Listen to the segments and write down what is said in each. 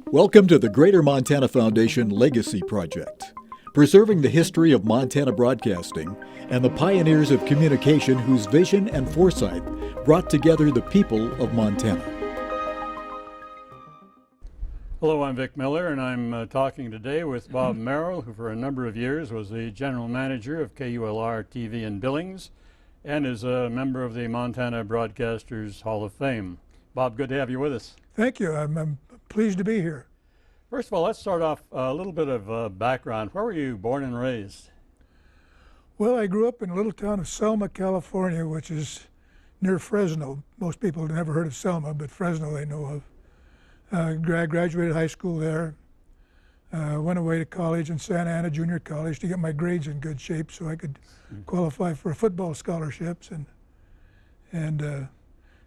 Welcome to the Greater Montana Foundation Legacy Project, preserving the history of Montana broadcasting and the pioneers of communication whose vision and foresight brought together the people of Montana. Hello, I'm Vic Miller, and I'm talking today with Bob Merrill, who for a number of years was the general manager of KULR TV in Billings and is a member of the Montana Broadcasters Hall of Fame. Bob, good to have you with us. Thank you. I'm pleased to be here. First of all, let's start off a little bit of background. Where were you born and raised? Well, I grew up in a little town of Selma, California, which is near Fresno. Most people have never heard of Selma, but Fresno they know of. Graduated high school there. Went away to college in Santa Ana Junior College to get my grades in good shape so I could qualify for football scholarships, and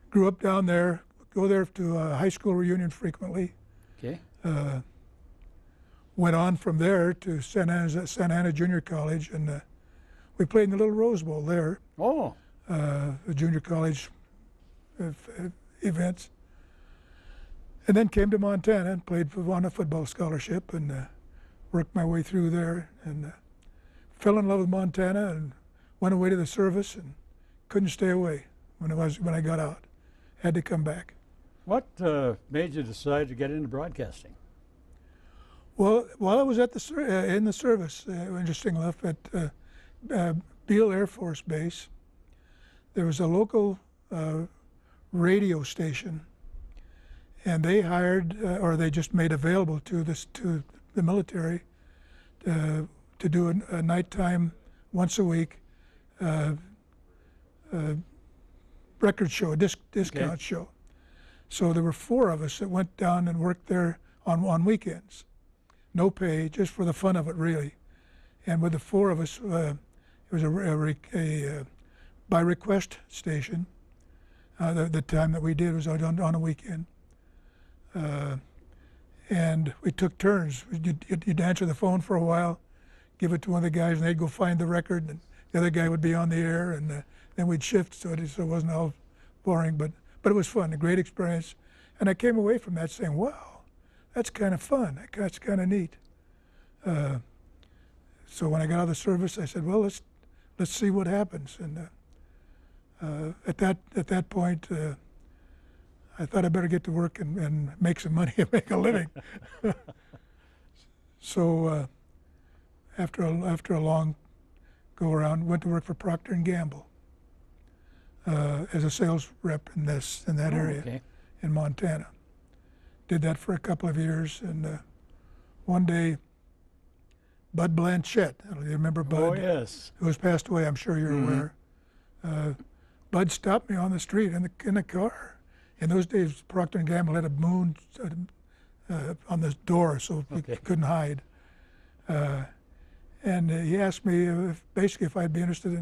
grew up down there. Go there to a high school reunion frequently. Okay. Went on from there to Santa Ana Junior College, and we played in the Little Rose Bowl there. Oh. The junior college events. And then came to Montana and played on a football scholarship and worked my way through there and fell in love with Montana and went away to the service and couldn't stay away when I got out. Had to come back. What made you decide to get into broadcasting? Well, while I was at in the service, interesting enough, at Beale Air Force Base, there was a local radio station, and they hired, or they just made available to the military to do a nighttime, once a week, record show, a discount show. So there were 4 of us that went down and worked there on weekends. No pay, just for the fun of it, really. And with the 4 of us, it was a by request station. The time that we did was on a weekend. And we took turns. You'd answer the phone for a while, give it to one of the guys, and they'd go find the record, and the other guy would be on the air, and then we'd shift so it wasn't all boring, but it was fun, a great experience. And I came away from that saying, wow, that's kind of fun, that's kind of neat. So when I got out of the service, I said, well, let's see what happens. And at that point, I thought I better get to work and make some money and make a living. So after a long go around, went to work for Procter & Gamble as a sales rep in that area in Montana. Did that for a couple of years, and one day, Bud Blanchett, you remember Bud? Oh, yes. Who has passed away, I'm sure you're aware. Bud stopped me on the street in the car. In those days, Procter & Gamble had a moon on the door, so you couldn't hide. And he asked me if I'd be interested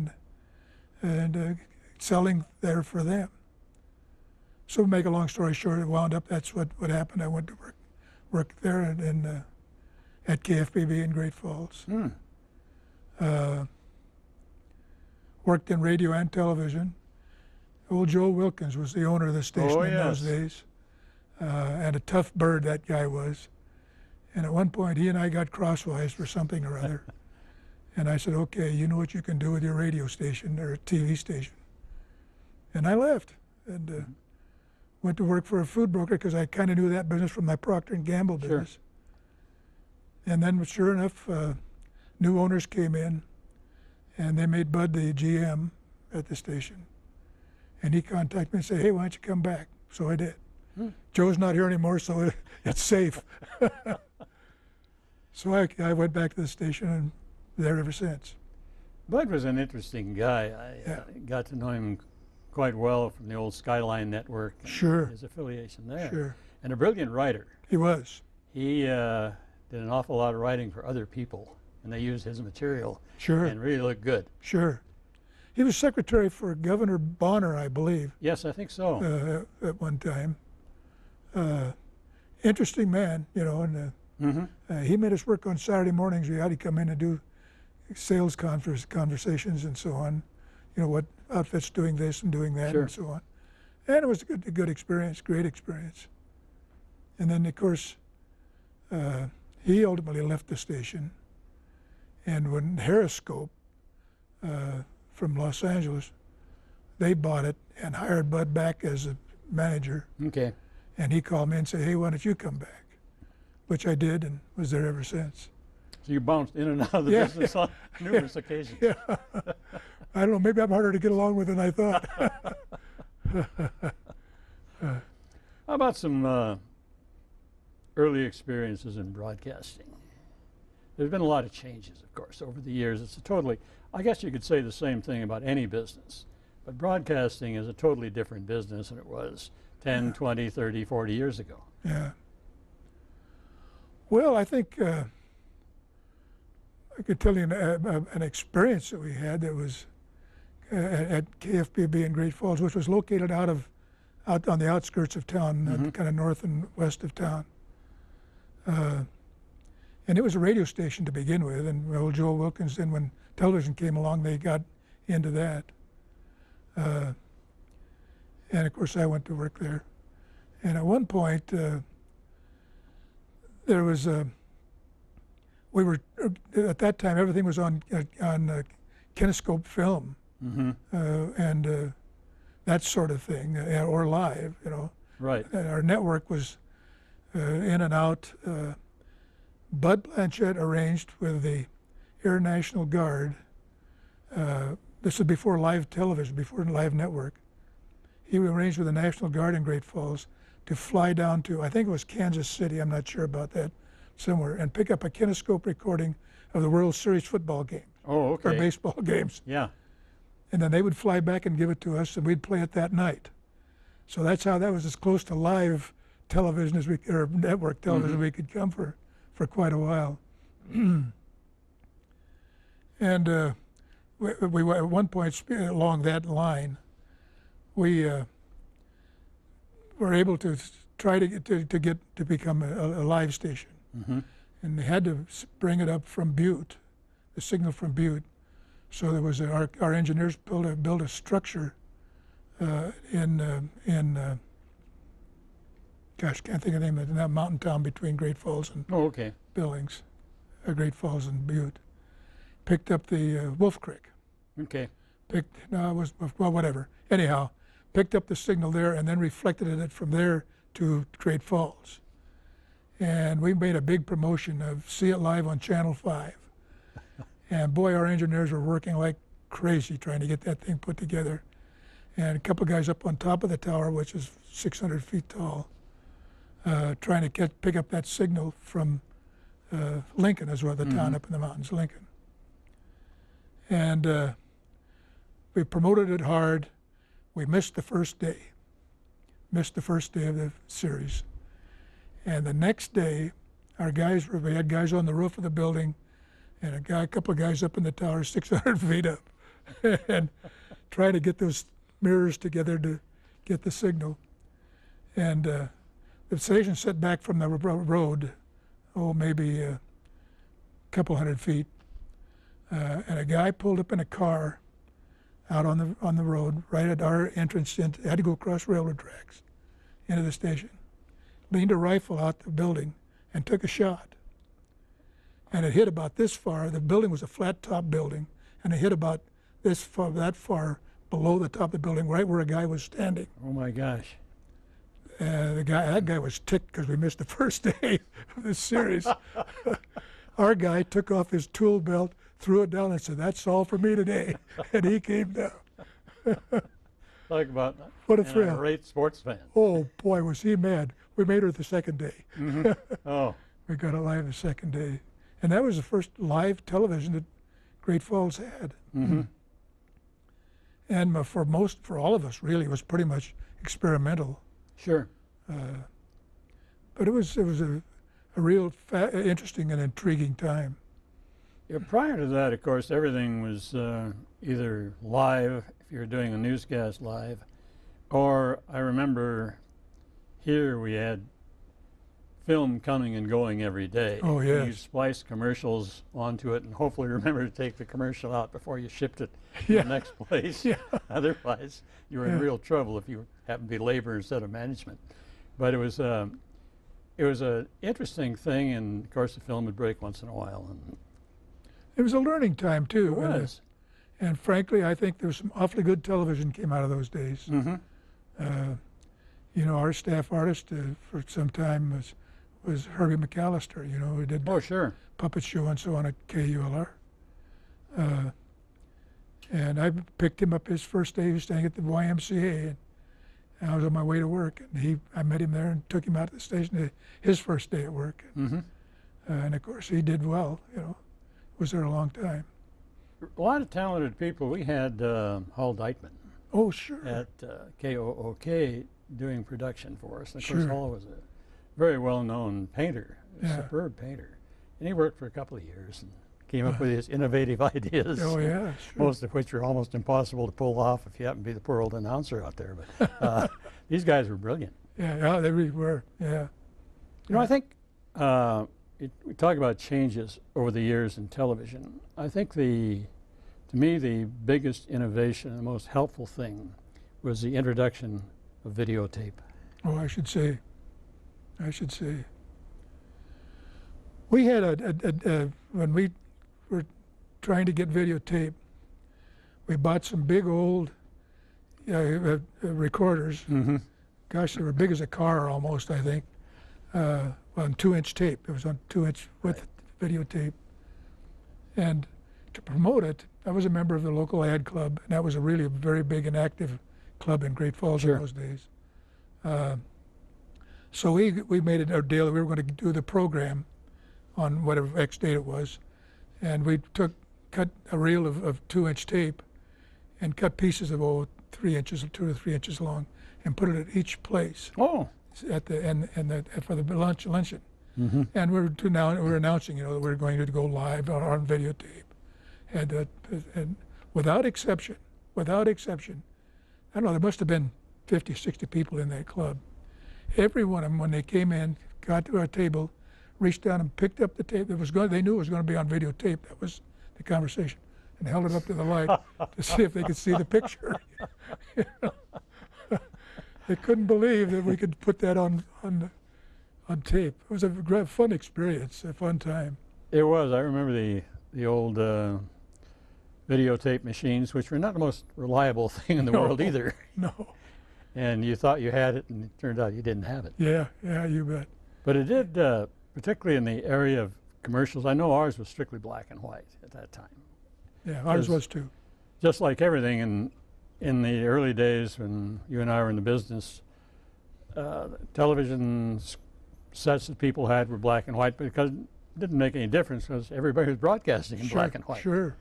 in selling there for them. So to make a long story short, it wound up, that's what happened. I went to work there at KFBB in Great Falls. Worked in radio and television. Old Joe Wilkins was the owner of the station in those days. And a tough bird that guy was. And at one point, he and I got crosswise for something or other. And I said, okay, you know what you can do with your radio station or TV station. And I left and went to work for a food broker because I kind of knew that business from my Procter & Gamble business. Sure. And then sure enough, new owners came in and they made Bud the GM at the station. And he contacted me and said, hey, why don't you come back? So I did. Joe's not here anymore, so it's safe. So I went back to the station and there ever since. Bud was an interesting guy. I got to know him quite well from the old Skyline Network. And Sure. his affiliation there. Sure. And a brilliant writer. He was. He did an awful lot of writing for other people, and they used his material Sure. and really looked good. Sure. He was secretary for Governor Bonner, I believe. Yes, I think so. At one time. Interesting man, you know, and he made us work on Saturday mornings. We had to come in and do sales conversations and so on. You know, what outfit's doing this and doing that and so on. And it was a good experience, great experience. And then, of course, he ultimately left the station. And when Harriscope from Los Angeles, they bought it and hired Bud back as a manager. Okay. And he called me and said, "Hey, why don't you come back?" Which I did and was there ever since. So you bounced in and out of the business on numerous occasions. Yeah. I don't know, maybe I'm harder to get along with than I thought. How about some early experiences in broadcasting? There's been a lot of changes, of course, over the years. It's a totally, I guess you could say the same thing about any business, but broadcasting is a totally different business than it was 10, 20, 30, 40 years ago. Yeah. Well, I think I could tell you an experience that we had that was at KFBB in Great Falls, which was located out on the outskirts of town, kind of north and west of town. And it was a radio station to begin with, and old Joe Wilkins, then when television came along, they got into that. And of course, I went to work there. And at one point, there was we were at that time everything was on kinescope film and that sort of thing, or live, you know. Right. And our network was in and out. Bud Blanchett arranged with the Air National Guard. This was before live television, before live network. He arranged with the National Guard in Great Falls to fly down to, I think it was Kansas City, I'm not sure about that, somewhere, and pick up a kinescope recording of the World Series football games. Oh, okay. Or baseball games. Yeah. And then they would fly back and give it to us, and we'd play it that night. So that's how that was as close to live television as we, or network television we could come for quite a while. And we at one point along that line, we were able to try to get to become a live station, and they had to bring it up from Butte, the signal from Butte. So there was our engineers built a structure in gosh, can't think of the name of that mountain town between Great Falls and Billings, Great Falls and Butte. Picked up the Wolf Creek. Okay. Well, whatever. Anyhow, picked up the signal there and then reflected it from there to Great Falls. And we made a big promotion of See It Live on Channel 5. And boy, our engineers were working like crazy trying to get that thing put together. And a couple of guys up on top of the tower, which is 600 feet tall, trying to pick up that signal from Lincoln, as well, the town up in the mountains, Lincoln. And we promoted it hard. We missed the first day of the series. And the next day, we had guys on the roof of the building, and a couple of guys up in the tower, 600 feet up, and trying to get those mirrors together to get the signal. And the station set back from the road, maybe a couple hundred feet. And a guy pulled up in a car out on the road, right at our entrance, had to go across railroad tracks into the station, leaned a rifle out the building and took a shot. And it hit about this far. The building was a flat top building, and it hit about that far below the top of the building, right where a guy was standing. Oh my gosh. That guy was ticked because we missed the first day of this series. Our guy took off his tool belt, threw it down, and said, "That's all for me today." And he came down. Talk about what a thrill! A great sports fan. Oh boy, was he mad! We made her the second day. Oh, we got it live the second day, and that was the first live television that Great Falls had. And for all of us, really, it was pretty much experimental. Sure. But it was a real interesting and intriguing time. Yeah, prior to that, of course, everything was either live, if you were doing a newscast live, or I remember here we had film coming and going every day. Oh, yes. You spliced commercials onto it and hopefully remember to take the commercial out before you shipped it to the next place. Otherwise, you were in real trouble if you happened to be labor instead of management. But it was it was an interesting thing, and of course the film would break once in a while. And It was a learning time too. it was. And frankly, I think there was some awfully good television came out of those days. You know, our staff artist for some time was Herbie McAllister. You know, who did Oh, sure. Puppet Show and so on at KULR. And I picked him up his first day. He was staying at the YMCA, and I was on my way to work. And I met him there and took him out to the station his first day at work. And of course, he did well. You know, was there a long time. A lot of talented people. We had Hal Deitman Oh, sure. at KOOK doing production for us. And of course, Sure. Hal was a very well-known painter, a Yeah. superb painter. And he worked for a couple of years and came up with his innovative ideas. Oh, yeah, sure. Most of which are almost impossible to pull off if you happen to be the poor old announcer out there. But these guys were brilliant. Yeah, they really were. Yeah. You know, I think we talk about changes over the years in television. I think to me, the biggest innovation and the most helpful thing was the introduction of videotape. Oh, I should say. We had when we were trying to get videotape, we bought some big old recorders. Gosh, they were big as a car almost, I think, on 2-inch tape. It was on 2-inch width videotape. And to promote it, I was a member of the local ad club, and that was a really very big and active club in Great Falls Sure. in those days. So we made it our deal that we were going to do the program on whatever X date it was, and we cut a reel of 2-inch tape and cut pieces of 2 to 3 inches long, and put it at each place Oh, at the and for the luncheon. And we're announcing, you know, that we're going to go live on videotape, and without exception, I don't know, there must have been 50, 60 people in that club. Every one of them, when they came in, got to our table, reached down and picked up the tape that they knew it was going to be on videotape. That was the conversation, and held it up to the light to see if they could see the picture. You know? They couldn't believe that we could put that on tape. It was a fun experience, a fun time. it was. I remember the old videotape machines, which were not the most reliable thing in the world either. No. And you thought you had it, and it turned out you didn't have it. Yeah, you bet. But it did, particularly in the area of commercials. I know ours was strictly black and white at that time. Yeah, ours was too. Just like everything in the early days when you and I were in the business, television sets that people had were black and white, because it didn't make any difference because everybody was broadcasting in black and white. Sure.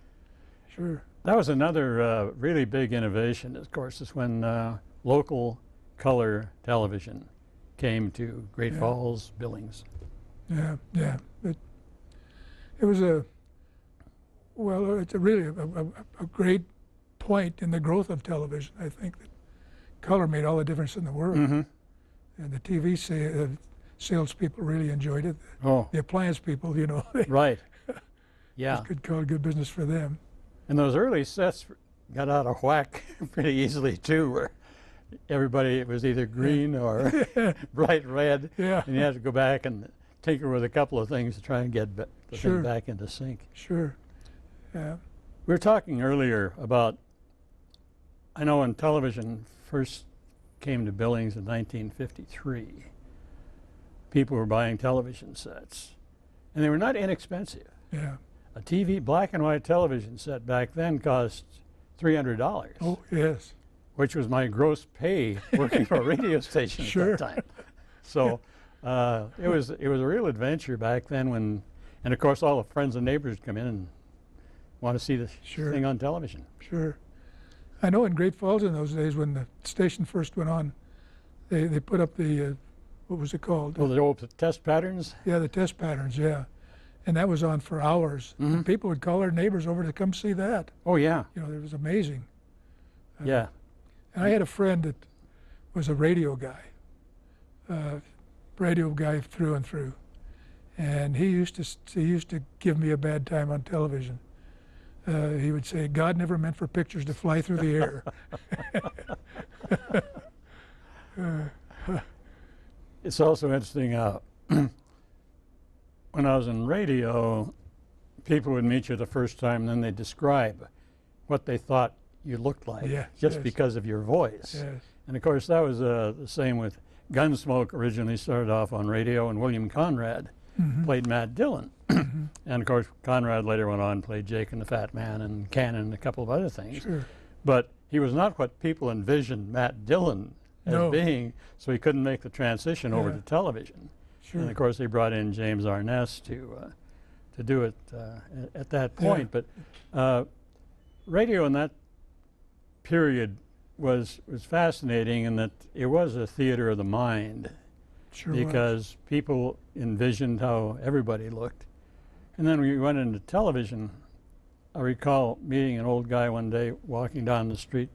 That was another really big innovation, of course, is when local color television came to Great Falls, Billings. Yeah. It was it's really a great point in the growth of television. I think that color made all the difference in the world. And the TV salespeople really enjoyed it. Oh, The appliance people, you know, right. Yeah. good business for them. And those early sets got out of whack pretty easily too, where everybody, it was either green or bright red, Yeah. and you had to go back and tinker with a couple of things to try and get the Sure. thing back into sync. Sure. Yeah. We were talking earlier about, I know when television first came to Billings in 1953, people were buying television sets, and they were not inexpensive. Yeah. A TV, black and white television set back then cost $300. Oh, yes. Which was my gross pay working for a radio station Sure. at that time. So it was a real adventure back then when, and of course all the friends and neighbors come in and want to see the Sure. thing on television. Sure. I know in Great Falls in those days when the station first went on, they put up the, what was it called? Oh, the old test patterns? Yeah, the test patterns, yeah. And that was on for hours. And people would call their neighbors over to come see that. Oh, yeah. You know, it was amazing. Yeah. And I had a friend that was a radio guy through and through. And he used to give me a bad time on television. He would say, God never meant for pictures to fly through the air. It's also interesting when I was in radio, people would meet you the first time, and then they'd describe what they thought you looked like, just because of your voice. Yes. And of course, that was the same with Gunsmoke. Originally started off on radio, and William Conrad played Matt Dillon. And of course, Conrad later went on and played Jake and the Fat Man and Cannon and a couple of other things. Sure. But he was not what people envisioned Matt Dillon as being, so he couldn't make the transition over to television. Sure. And of course, they brought in James Arness to do it at that point. But radio in that period was fascinating in that it was a theater of the mind. Sure because people envisioned how everybody looked. And then we went into television. I recall meeting an old guy one day walking down the street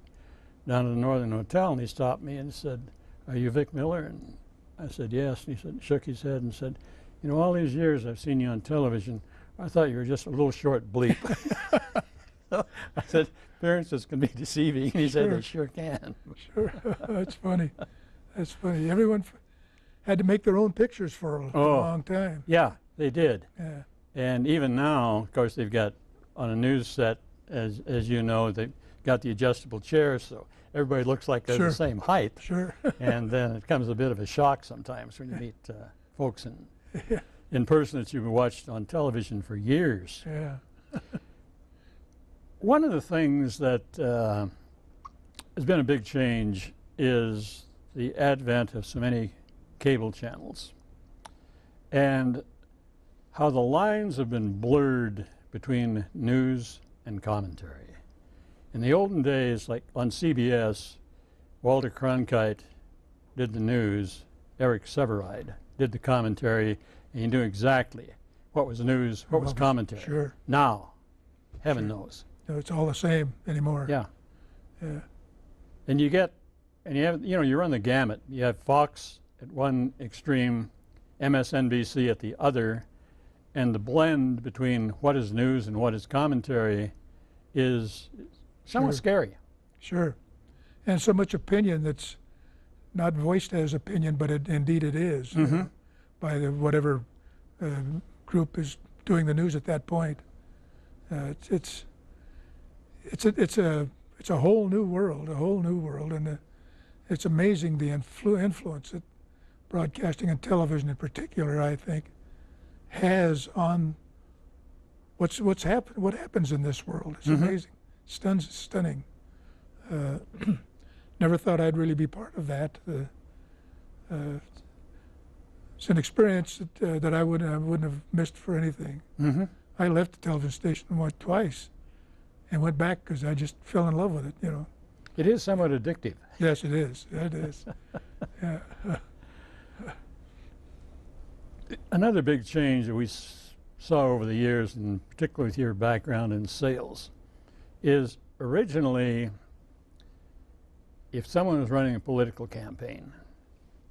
down to the Northern Hotel, and he stopped me and said, "Are you Vic Miller?" And I said, "Yes." And he said, shook his head and said, "You know, all these years I've seen you on television, I thought you were just a little short bleep." So I said, "Appearances can be deceiving." And he said, "They sure can." Sure. That's funny. That's funny. Everyone had to make their own pictures for a long time. Yeah, they did. Yeah. And even now, of course, they've got on a news set, as you know, they've got the adjustable chairs, so everybody looks like they're the same height. Sure. And then it comes a bit of a shock sometimes when you meet folks in person that you've watched on television for years. Yeah. One of the things that has been a big change is the advent of so many cable channels and how the lines have been blurred between news and commentary. In the olden days, like on CBS, Walter Cronkite did the news, Eric Sevareid did the commentary, and you knew exactly what was news, what was commentary. Sure. Now, heaven knows. No, it's all the same anymore. Yeah. Yeah. And you get, and you have, you know, you run the gamut. You have Fox at one extreme, MSNBC at the other, and the blend between what is news and what is commentary is somewhat scary. Sure. And so much opinion that's not voiced as opinion, but indeed it is by whatever group is doing the news at that point. It's a whole new world, and it's amazing the influence that broadcasting and television in particular, I think, has on what happens in this world. It's amazing, stunning. Never thought I'd really be part of that. It's an experience that I wouldn't have missed for anything. I left the television station twice, and went back because I just fell in love with it. You know. It is somewhat addictive. Yes, it is. It is. Yeah. Another big change that we saw over the years, and particularly with your background in sales, is originally, if someone was running a political campaign,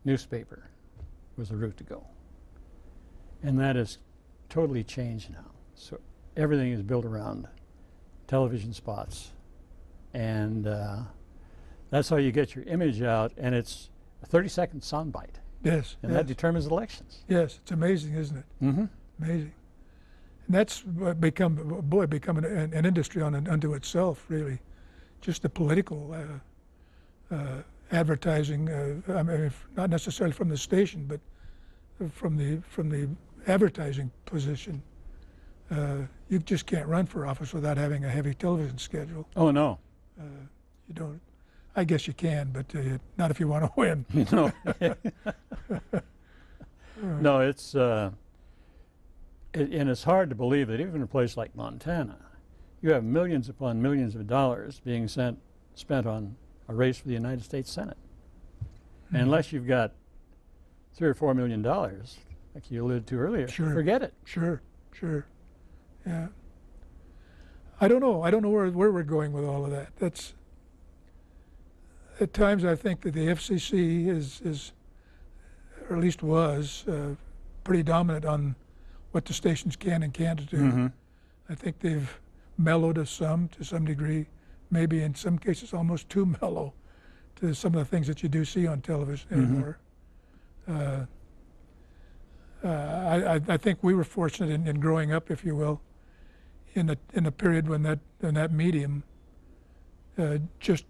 newspaper was the route to go. And that has totally changed now. So everything is built around television spots. And that's how you get your image out, and it's a 30-second soundbite. Yes. And that determines elections. Yes, it's amazing, isn't it? Amazing. And that's become an industry unto itself, really. Just the political advertising. I mean, not necessarily from the station, but from the advertising position. You just can't run for office without having a heavy television schedule. Oh no. You don't. I guess you can, but not if you want to win. No. No, it's and it's hard to believe that even in a place like Montana, you have millions upon millions of dollars being spent on a race for the United States Senate. And unless you've got $3 or $4 million, like you alluded to earlier, forget it. Sure. Yeah. I don't know where we're going with all of that. That's at times I think that the FCC is or at least was pretty dominant on what the stations can and can't do. I think they've mellowed us to some degree, maybe in some cases almost too mellow to some of the things that you do see on television anymore. I think we were fortunate in growing up, if you will, in a period when that medium just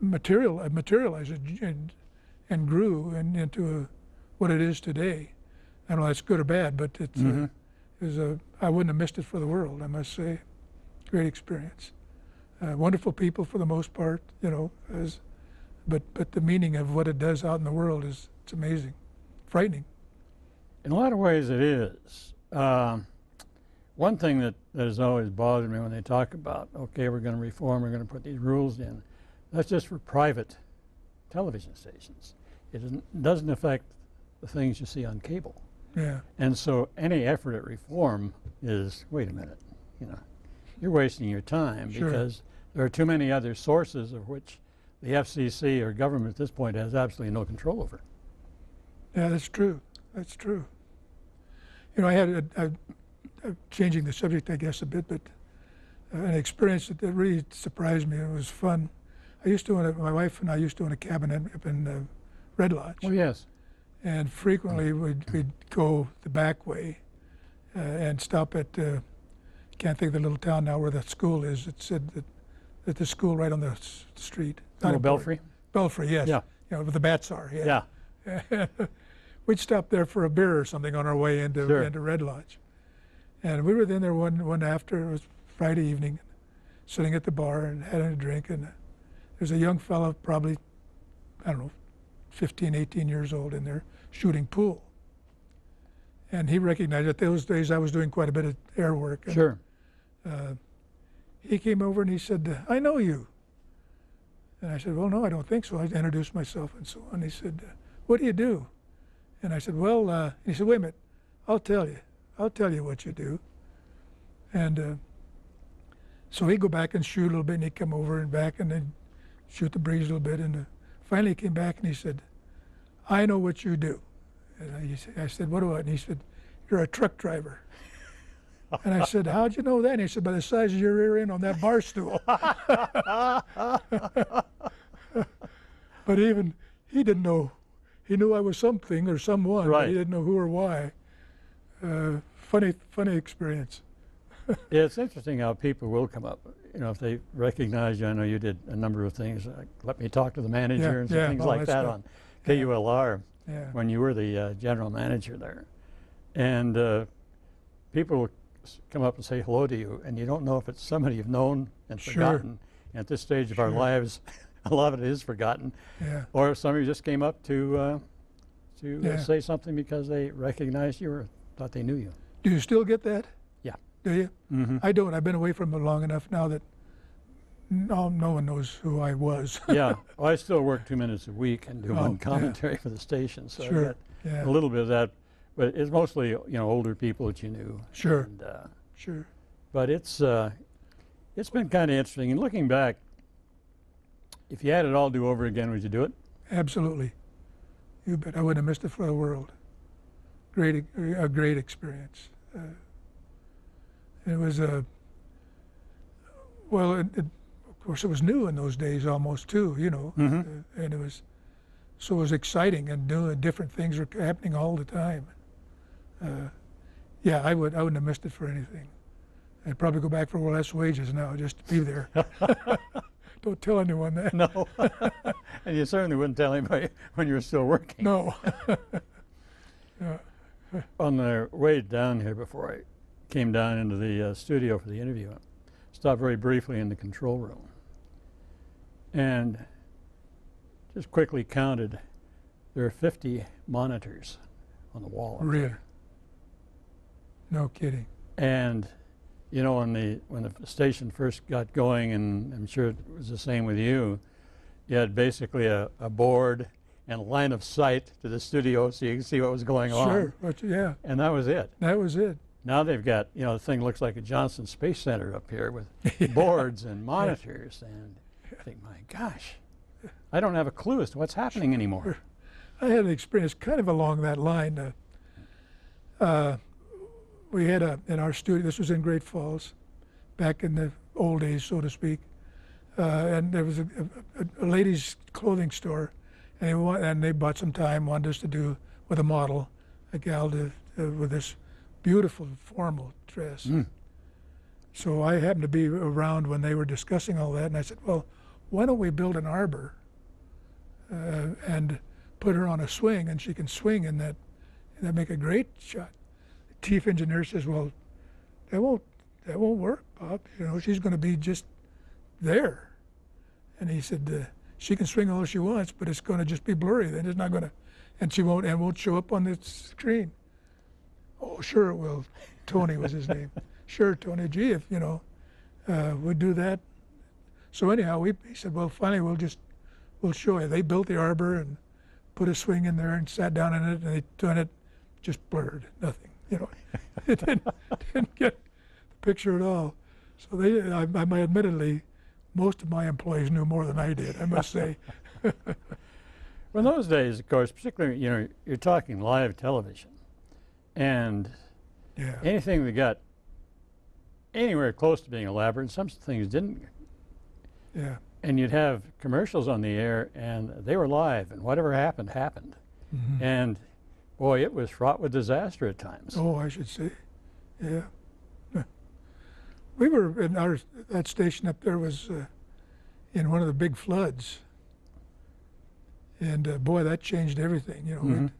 materialized and grew into what it is today. I don't know if that's good or bad, but it's I wouldn't have missed it for the world, I must say. Great experience. Wonderful people for the most part, you know, but the meaning of what it does out in the world it's amazing, frightening. In a lot of ways it is. One thing that has always bothered me when they talk about, okay, we're going to reform, we're going to put these rules in, that's just for private television stations. It doesn't affect the things you see on cable. Yeah. And so any effort at reform is, wait a minute, you know, you're wasting your time Sure. because there are too many other sources of which the FCC or government at this point has absolutely no control over. Yeah, that's true. That's true. You know, I had changing the subject, I guess, a bit, but an experience that really surprised me. It was fun. My wife and I used to own a cabin up in Red Lodge. Oh, yes. And frequently we'd go the back way and stop at, can't think of the little town now where the school is. It said that the school right on the street. Oh, Belfry? Belfry, yes. Yeah. You know, where the bats are. Yeah. We'd stop there for a beer or something on our way into Red Lodge. And we were in there one after, it was Friday evening, sitting at the bar and having a drink. And there's a young fellow, probably, I don't know, 15, 18 years old in there shooting pool. And he recognized that those days I was doing quite a bit of air work. And, Sure. he came over and he said, I know you. And I said, well, no, I don't think so. I introduced myself and so on. He said, what do you do? And I said, well, he said, wait a minute, I'll tell you. I'll tell you what you do. And so he'd go back and shoot a little bit, and he'd come over and back and then shoot the breeze a little bit. And finally he came back and he said, I know what you do. And I said, what do I? And he said, you're a truck driver. And I said, how'd you know that? And he said, by the size of your rear end on that bar stool. But even he didn't know. He knew I was something or someone, right. But he didn't know who or why. Funny experience. Yeah, it's interesting how people will come up. You know, if they recognize you, I know you did a number of things, like let me talk to the manager and some things like that on KULR when you were the general manager there. And people will come up and say hello to you, and you don't know if it's somebody you've known and forgotten. And at this stage of our lives, a lot of it is forgotten. Yeah. Or if somebody just came up to say something because they recognized you or thought they knew you. Do you still get that? Yeah. Do you? Mm-hmm. I don't. I've been away from it long enough now that no one knows who I was. Yeah. Well, I still work 2 minutes a week and do one commentary for the station, so I get a little bit of that. But it's mostly, you know, older people that you knew. Sure. And, sure. But it's been kind of interesting. And looking back, if you had it all do over again, would you do it? Absolutely. You bet. I wouldn't have missed it for the world. A great experience. It was well, of course, it was new in those days almost too, you know, and it was exciting and new and different things were happening all the time. Yeah, I wouldn't have missed it for anything. I'd probably go back for less wages now just to be there. Don't tell anyone that. No, and you certainly wouldn't tell anybody when you were still working. No. On the way down here, before I came down into the studio for the interview, I stopped very briefly in the control room and just quickly counted. There are 50 monitors on the wall. Really? No kidding. And you know, when the station first got going, and I'm sure it was the same with you, you had basically a board and a line of sight to the studio so you can see what was going on. Sure, but yeah. And that was it. That was it. Now they've got, you know, the thing looks like a Johnson Space Center up here with boards and monitors, and I think, my gosh, I don't have a clue as to what's happening anymore. I had an experience kind of along that line. We had in our studio, this was in Great Falls, back in the old days, so to speak, and there was a ladies' clothing store, and they bought some time, wanted us to do with a model, a gal with this beautiful formal dress. So I happened to be around when they were discussing all that, and I said, well, why don't we build an arbor and put her on a swing, and she can swing in that, and that'd make a great shot. The chief engineer says, well, that won't work, Bob. You know, she's going to be just there. And he said, she can swing all she wants, but it's going to just be blurry. Then it's not going to, and she won't show up on the screen. Oh, sure it will. Tony was his name. Sure, Tony. Gee, if we'd do that. So anyhow, he said, well, finally we'll show you. They built the arbor and put a swing in there and sat down in it, and they done it, just blurred, nothing. You know, it didn't get the picture at all. So I admittedly, most of my employees knew more than I did, I must say. Well, in those days, of course, particularly, you know, you're talking live television, and anything that got anywhere close to being elaborate, some things didn't. Yeah. And you'd have commercials on the air, and they were live, and whatever happened, happened. And boy, it was fraught with disaster at times. Oh, I should say, yeah. We were in that station up there was in one of the big floods, and boy, that changed everything. You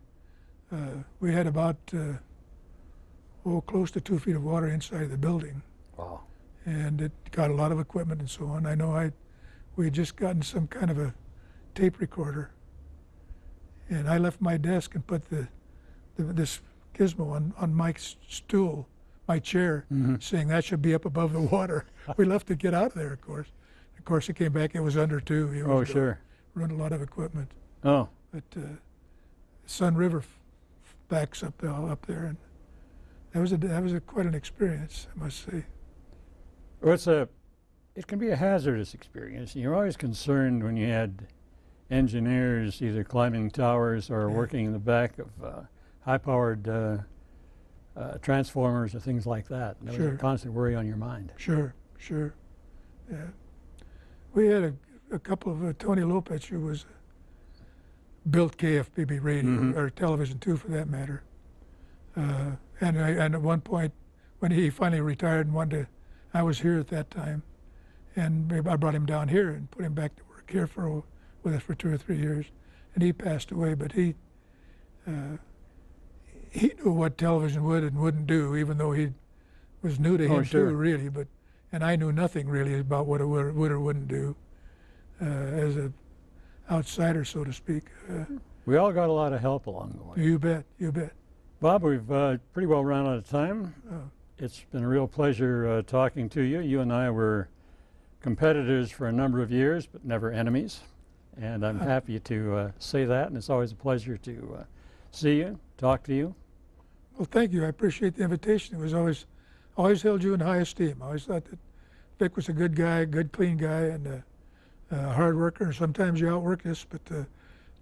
know, we had about close to 2 feet of water inside the building. Wow. And it got a lot of equipment and so on. I know we had just gotten some kind of a tape recorder, and I left my desk and put this gizmo on Mike's stool, my chair, saying that should be up above the water. We left to get out of there, of course. Of course, it came back, it was under 2. Oh, sure. Ruined a lot of equipment. Oh. But Sun River backs up there, and that was quite an experience, I must say. Well, it can be a hazardous experience. You're always concerned when you had engineers either climbing towers or working in the back of high-powered transformers or things like that. There was a constant worry on your mind. Sure. Yeah. We had a couple of Tony Lopez, who was built KFBB radio or television too, for that matter. And at one point, when he finally retired and wanted to, I was here at that time, and I brought him down here and put him back to work here with us for 2 or 3 years, and he passed away. But he knew what television would and wouldn't do, even though he was new to him too, really. And I knew nothing really about what it would or wouldn't do, as an outsider, so to speak. We all got a lot of help along the way. You bet. Bob, we've pretty well run out of time. It's been a real pleasure talking to you. You and I were competitors for a number of years, but never enemies. And I'm happy to say that, and it's always a pleasure to see you, talk to you. Well, thank you. I appreciate the invitation. It was always held you in high esteem. I always thought that Vic was a good guy, good, clean guy, and a hard worker. And sometimes you outwork us, but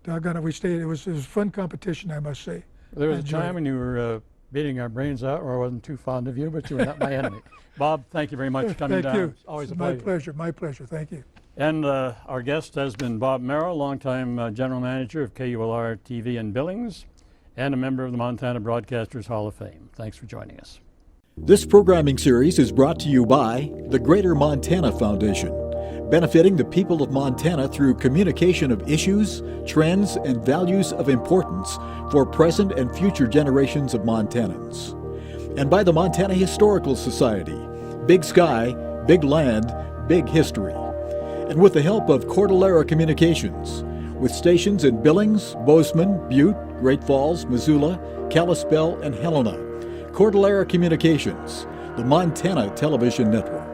doggone it, we stayed. It was fun competition, I must say. There was a time when you were beating our brains out, or I wasn't too fond of you, but you were not my enemy. Bob, thank you very much for coming down. Thank you. It's always a pleasure. My pleasure. Thank you. And our guest has been Bob Merrill, longtime general manager of KULR TV in Billings, and a member of the Montana Broadcasters Hall of Fame. Thanks for joining us. This programming series is brought to you by the Greater Montana Foundation, benefiting the people of Montana through communication of issues, trends, and values of importance for present and future generations of Montanans. And by the Montana Historical Society, Big Sky, Big Land, Big History. And with the help of Cordillera Communications, with stations in Billings, Bozeman, Butte, Great Falls, Missoula, Kalispell, and Helena. Cordillera Communications, the Montana Television Network.